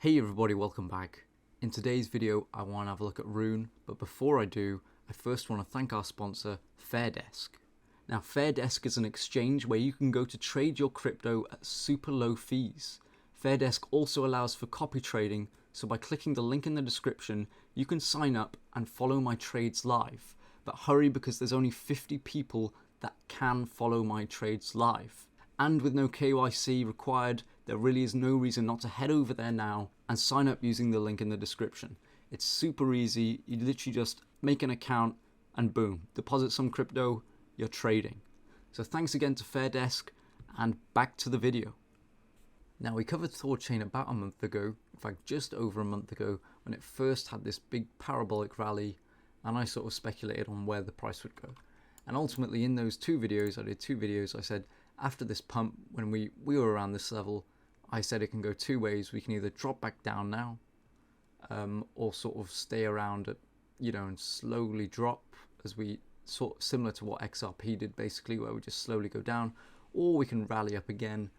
Hey everybody, welcome back. In today's video I want to have a look at RUNE, but before I do, I first want to thank our sponsor FairDesk. Now FairDesk is an exchange where you can go to trade your crypto at super low fees. FairDesk also allows for copy trading, so by clicking the link in the description you can sign up and follow my trades live. But hurry, because there's only 50 people that can follow my trades live. And with no KYC required, there really is no reason not to head over there now and sign up using the link in the description. It's super easy. You literally just make an account and boom, deposit some crypto, you're trading. So thanks again to FairDesk, and back to the video. Now we covered thorchain about a month ago, in fact just over a month ago, when it first had this big parabolic rally, and I sort of speculated on where the price would go. And ultimately in those two videos, I did two videos, I said after this pump, when we were around this level, I said it can go two ways. We can either drop back down now, or sort of stay around at, and slowly drop as we similar to what XRP did basically, where we just slowly go down, or we can rally up again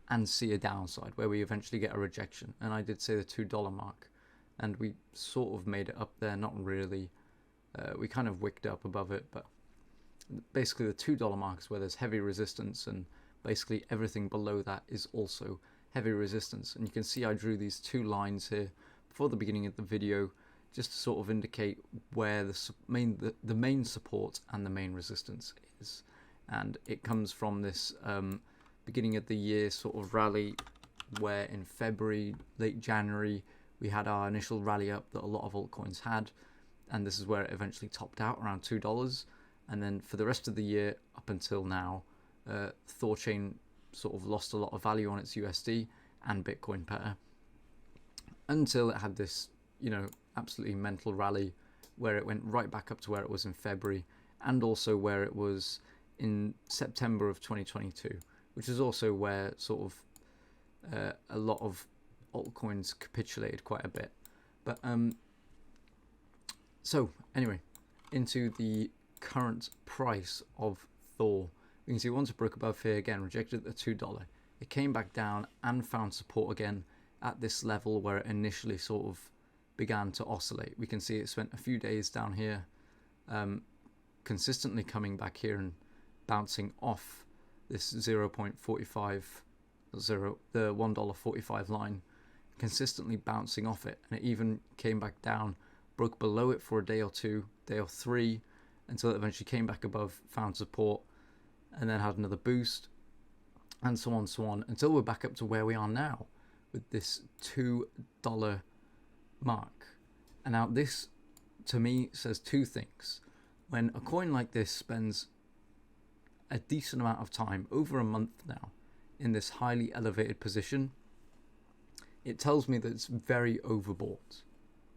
and see a downside where we eventually get a rejection. And I did say the $2 mark, and we sort of made it up there, not really. We kind of wicked up above it, but basically the $2 mark is where there's heavy resistance, and basically everything below that is also heavy resistance. And you can see I drew these two lines here before the beginning of the video just to sort of indicate where the main support and the main resistance is. And it comes from this beginning of the year sort of rally, where in February, late January, we had our initial rally up that a lot of altcoins had, and this is where it eventually topped out around $2. And then for the rest of the year up until now, thorchain sort of lost a lot of value on its USD and Bitcoin pair, until it had this, absolutely mental rally where it went right back up to where it was in February, and also where it was in September of 2022, which is also where sort of a lot of altcoins capitulated quite a bit. But so anyway, into the current price of Thor. You can see once it broke above here again, rejected at the $2. It came back down and found support again at this level where it initially sort of began to oscillate. We can see it spent a few days down here, consistently coming back here and bouncing off this 0.45, the $1.45 line, consistently bouncing off it. And it even came back down, broke below it for a day or two, day or three, until it eventually came back above, found support, and then had another boost, and so on, until we're back up to where we are now with this $2 mark. And now this, to me, says two things. When a coin like this spends a decent amount of time, over a month now, in this highly elevated position, it tells me that it's very overbought,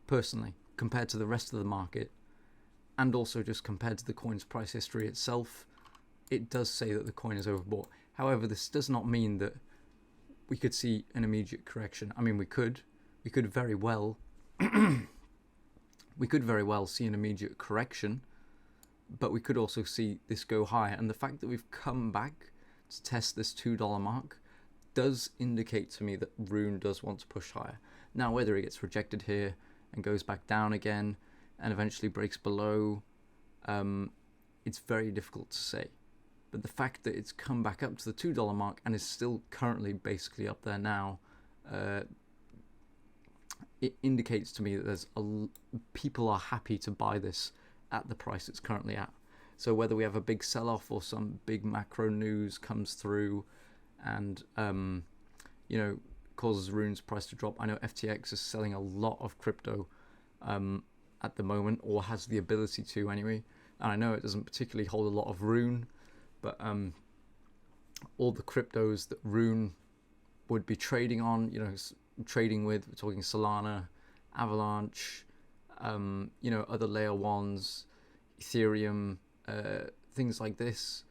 personally, compared to the rest of the market, and also just compared to the coin's price history itself. It does say that the coin is overbought. However, this does not mean that we could see an immediate correction. I mean, we could very well see an immediate correction, but we could also see this go higher. And the fact that we've come back to test this $2 mark does indicate to me that RUNE does want to push higher. Now, whether it gets rejected here and goes back down again and eventually breaks below, it's very difficult to say. But the fact that it's come back up to the $2 mark and is still currently basically up there now, it indicates to me that there's people are happy to buy this at the price it's currently at. So whether we have a big sell-off or some big macro news comes through and causes RUNE's price to drop. I know FTX is selling a lot of crypto at the moment, or has the ability to anyway. And I know it doesn't particularly hold a lot of RUNE, but all the cryptos that RUNE would be trading on, trading with, we're talking Solana, Avalanche, other layer ones, Ethereum, things like this,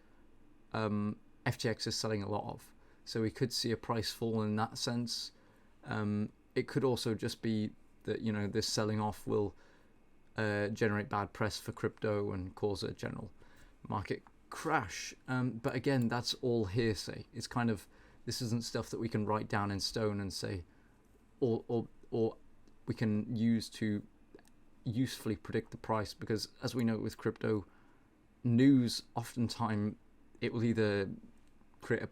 FTX is selling a lot of. So we could see a price fall in that sense. It could also just be that, this selling off will generate bad press for crypto and cause a general market crash. But again, that's all hearsay. It's kind of, this isn't stuff that we can write down in stone and say, or or we can use to usefully predict the price, because as we know with crypto, news oftentimes it will either create a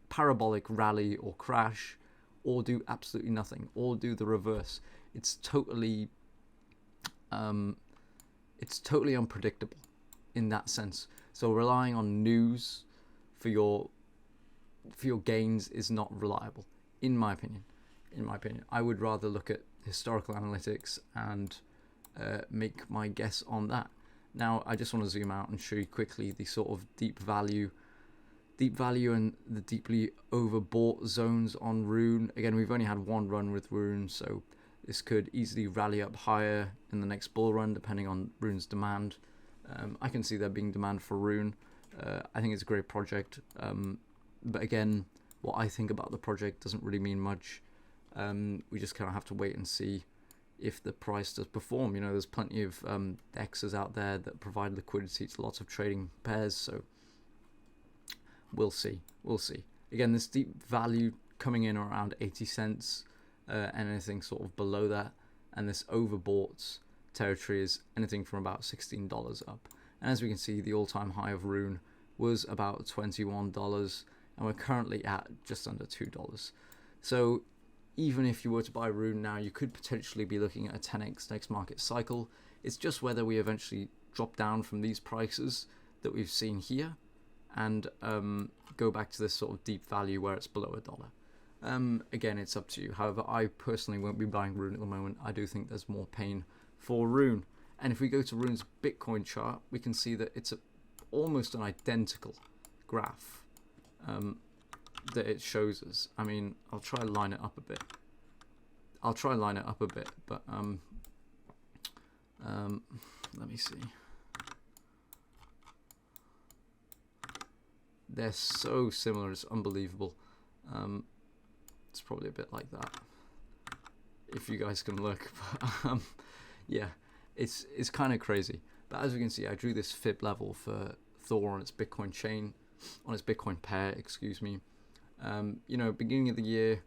parabolic rally or crash, or do absolutely nothing, or do the reverse. It's totally unpredictable in that sense. So relying on news for your gains is not reliable, in my opinion. I would rather look at historical analytics and make my guess on that. Now I just want to zoom out and show you quickly the sort of deep value and the deeply overbought zones on RUNE. Again, we've only had one run with RUNE, so this could easily rally up higher in the next bull run depending on RUNE's demand. I can see there being demand for RUNE. I think it's a great project, but again, what I think about the project doesn't really mean much. We just kind of have to wait and see if the price does perform. You know, there's plenty of DEXs out there that provide liquidity to lots of trading pairs, so we'll see. Again, this deep value coming in around 80 cents, and anything sort of below that, and this overbought territory is anything from about $16 up. And as we can see, the all-time high of RUNE was about $21, and we're currently at just under $2. So even if you were to buy RUNE now, you could potentially be looking at a 10x next market cycle. It's just whether we eventually drop down from these prices that we've seen here and go back to this sort of deep value where it's below $1. Again, it's up to you. However, I personally won't be buying RUNE at the moment. I do think there's more pain for RUNE. And if we go to RUNE's Bitcoin chart, we can see that it's almost an identical graph that it shows us. I mean, I'll try to line it up a bit. But let me see. They're so similar, it's unbelievable. It's probably a bit like that, if you guys can look. But yeah, it's kind of crazy. But as you can see, I drew this fib level for Thor on its Bitcoin chain, on its Bitcoin pair, excuse me. You know, beginning of the year,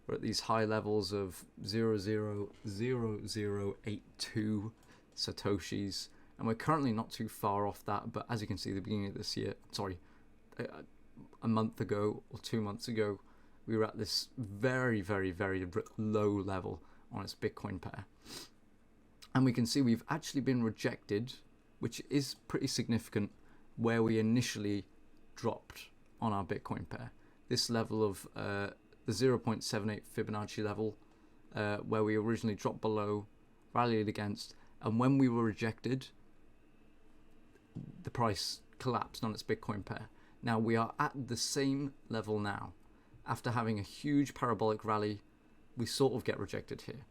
we're at these high levels of 0.000082 satoshis, and we're currently not too far off that. But as you can see, the beginning of this year, sorry, a month ago or 2 months ago, we were at this very, very, very low level on its Bitcoin pair. And we can see we've actually been rejected, which is pretty significant, where we initially dropped on our Bitcoin pair. This level of the 0.78 Fibonacci level, where we originally dropped below, rallied against, and when we were rejected, the price collapsed on its Bitcoin pair. Now we are at the same level now. After having a huge parabolic rally, we sort of get rejected here.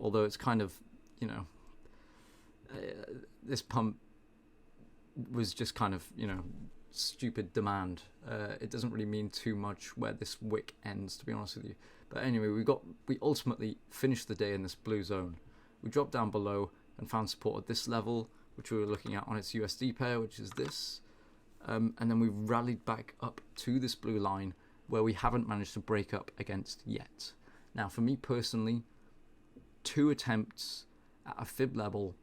Although it's kind of, you know, this pump was just kind of, you know, stupid demand. It doesn't really mean too much where this wick ends, to be honest with you. But anyway, we ultimately finished the day in this blue zone. We dropped down below and found support at this level, which we were looking at on its USD pair, which is this. And then we rallied back up to this blue line, where we haven't managed to break up against yet. Now, for me personally, 2 attempts at a fib level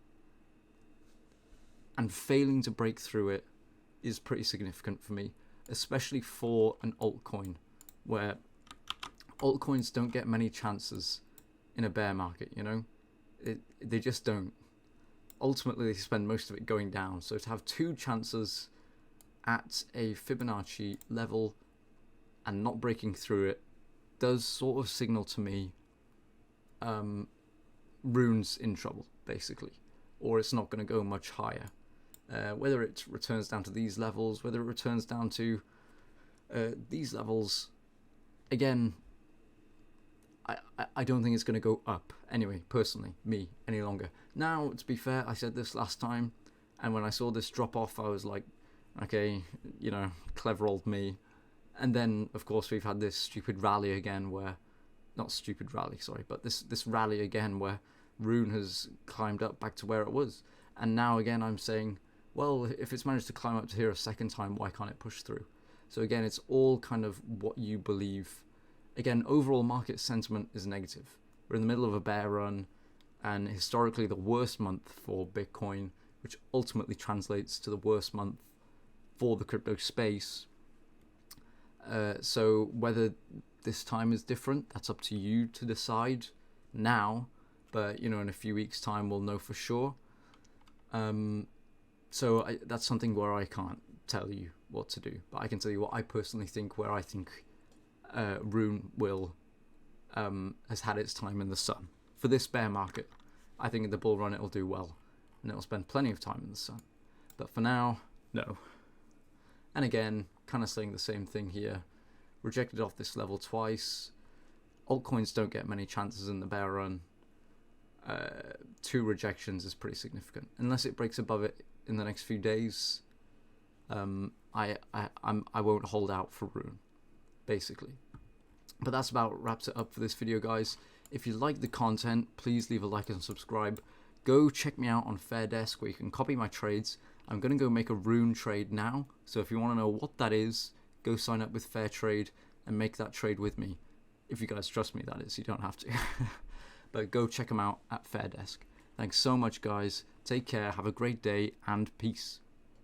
and failing to break through it is pretty significant for me, especially for an altcoin, where altcoins don't get many chances in a bear market, you know? They just don't. Ultimately, they spend most of it going down. So to have 2 chances at a Fibonacci level and not breaking through it does sort of signal to me RUNE's in trouble, basically, or it's not going to go much higher. Whether it returns down to these levels, whether it returns down to these levels, again, I don't think it's going to go up anyway, personally, me, any longer. Now, to be fair, I said this last time, and when I saw this drop off, I was like, okay, you know, clever old me. And then, of course, we've had this stupid rally again where, not stupid rally, sorry, but this rally again where RUNE has climbed up back to where it was. And now again, I'm saying, well, if it's managed to climb up to here a second time, why can't it push through? So again, it's all kind of what you believe. Again, overall market sentiment is negative. We're in the middle of a bear run, and historically the worst month for Bitcoin, which ultimately translates to the worst month for the crypto space. So whether this time is different, that's up to you to decide now, but in a few weeks time we'll know for sure. So that's something where I can't tell you what to do, but I can tell you what I personally think, where I think RUNE will has had its time in the sun. For this bear market, I think in the bull run it'll do well, and it'll spend plenty of time in the sun. But for now, no. And again, kind of saying the same thing here. Rejected off this level twice. Altcoins don't get many chances in the bear run. 2 rejections is pretty significant. Unless it breaks above it in the next few days, I won't hold out for RUNE, basically. But that's about wraps it up for this video, guys. If you like the content, please leave a like and subscribe. Go check me out on FairDesk, where you can copy my trades. I'm going to go make a RUNE trade now, so if you want to know what that is, go sign up with Fair Trade and make that trade with me. If you guys trust me, that is. You don't have to. But go check them out at FairDesk. Thanks so much, guys. Take care, have a great day, and peace.